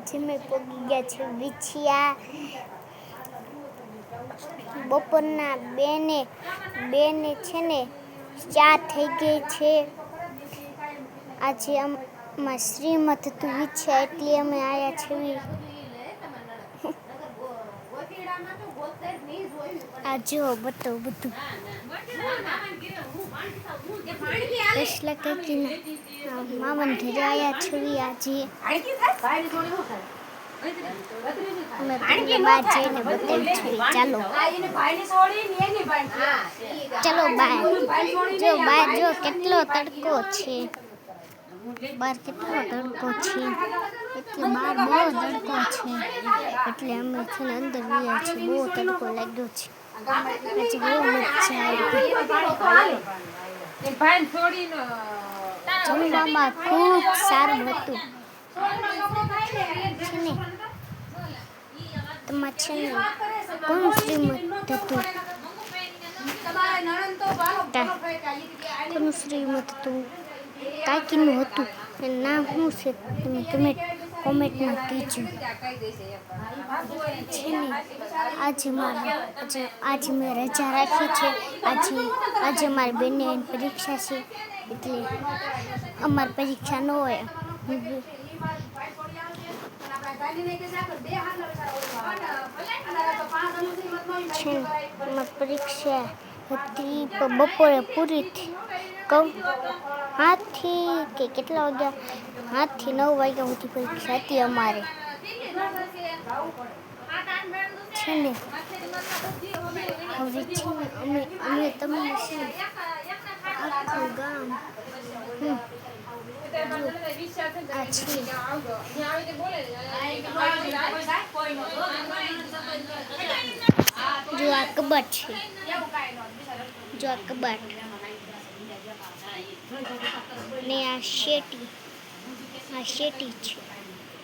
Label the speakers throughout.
Speaker 1: આજે મેં પગી ગયા છે વિછિયા બપોરના બેને છે ને 4 થઈ ગઈ છે. આજે અમારા શ્રીમત હતું વિછિયા એટલે અમે આયા છીએ. આ જો બધું રસલા કાકીના મામન ઘરે આયા છીએ આજે. અમે તમને બહાર જઈને બતાવી છીએ. ચાલો બહાર જો કેટલો તડકો છે. બહાર કેટલો તડકો છે એટલે બહાર બહુ તડકો છે એટલે અમે છે ને અંદર ગયા છીએ. બહુ તડકો લાગ્યો છે. આજે બહુ મજા આવી. જમવામાં ખૂબ સારું હતું. તમારે છે ને કોનું શ્રીમત હતું? કોનું શ્રીમત હતું? કાકીનું હતું. એનું નામ શું છે તમે કોમેન્ટમાં કહેજો. છે ને આજે મેં રજા રાખી છે. આજે મારી બેનની પરીક્ષા છે એટલે અમારી પરીક્ષા ન હોય. પરીક્ષા હતી બપોરે પૂરી થઈ. 8 થી કેટલા વાગ્યા? 8 થી 9 વાગ્યા સુધી પરીક્ષા હતી અમારે. છે ને હવે છે ને અમે તમને છે આખું ગામ જો આ કબાટ છે. જો આ કબાટ ને આ શેટી છે.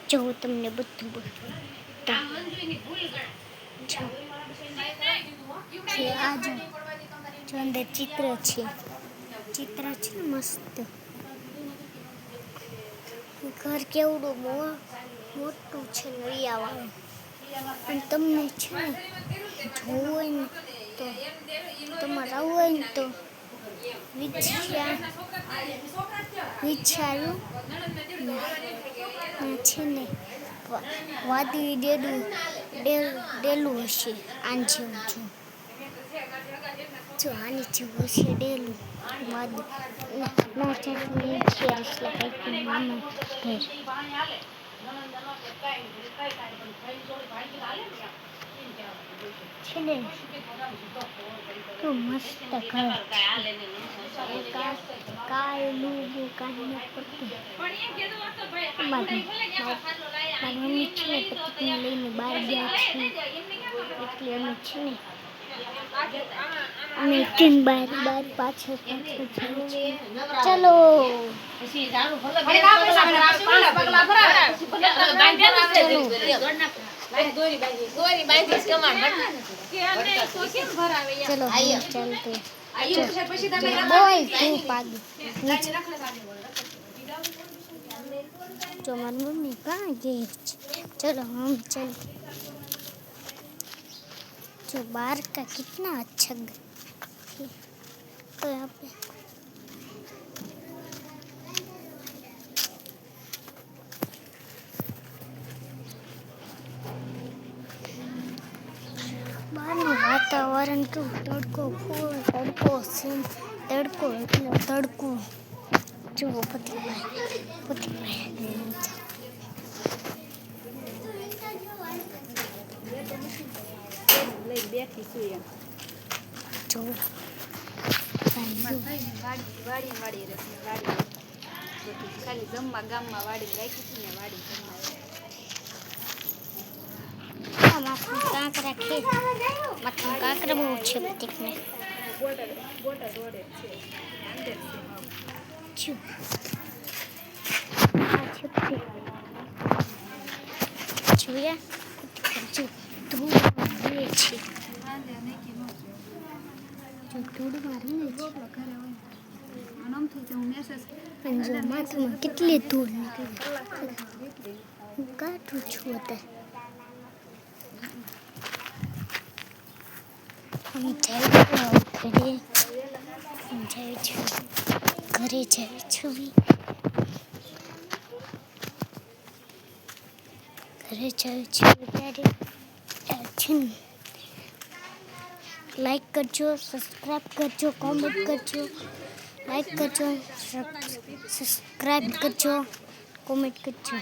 Speaker 1: જો હું તમને બધું જો અંદર ચિત્ર છે ને મસ્ત. ઘર કેવડું મોટું છે નળિયાવાળું. અને તમને છે ને જોવું હોય ને તો તમારે આવવું હોય ને તો વિચાર્યું છે ને વાદળી ડેલું હશે. આની જેવું જો આની જેવું હશે ડેલું વાદળી. છે ને તો મસ્ત ઘર. કાળું કાઢી મારી મમ્મી છે ને પતિને લઈને બહાર ગયા છે એટલે અમે છે ને બહાર પાછળ જઈએ છીએ. ચલો જો મારી મમ્મી ક્યાં ગઈ છે? चलो हम चल. जो बाहर का कितना अच्छा तो यहाँ पे બહારનું વાતાવરણ કેવું તડકો ફૂલ તડકો એટલે તડકો જુઓ. પતિભાઈ બેઠી છું એમ જો વાડી ખાલી જમવા ગામમાં વાડી રાખી છે ને વાડી માથું કાંકરા બહુ છે પ્રતિકને. જોયા ધૂળ મારે છે. માથામાં કેટલી ધૂળ નીકળી. હું કાઢું છું અત્યારે. હું જાય છું ઘરે જાય છું ત્યારે લાઈક કરજો, સબસ્ક્રાઈબ કરજો, કોમેન્ટ કરજો. લાઈક કરજો, સબસ્ક્રાઈબ કરજો, કોમેન્ટ કરજો.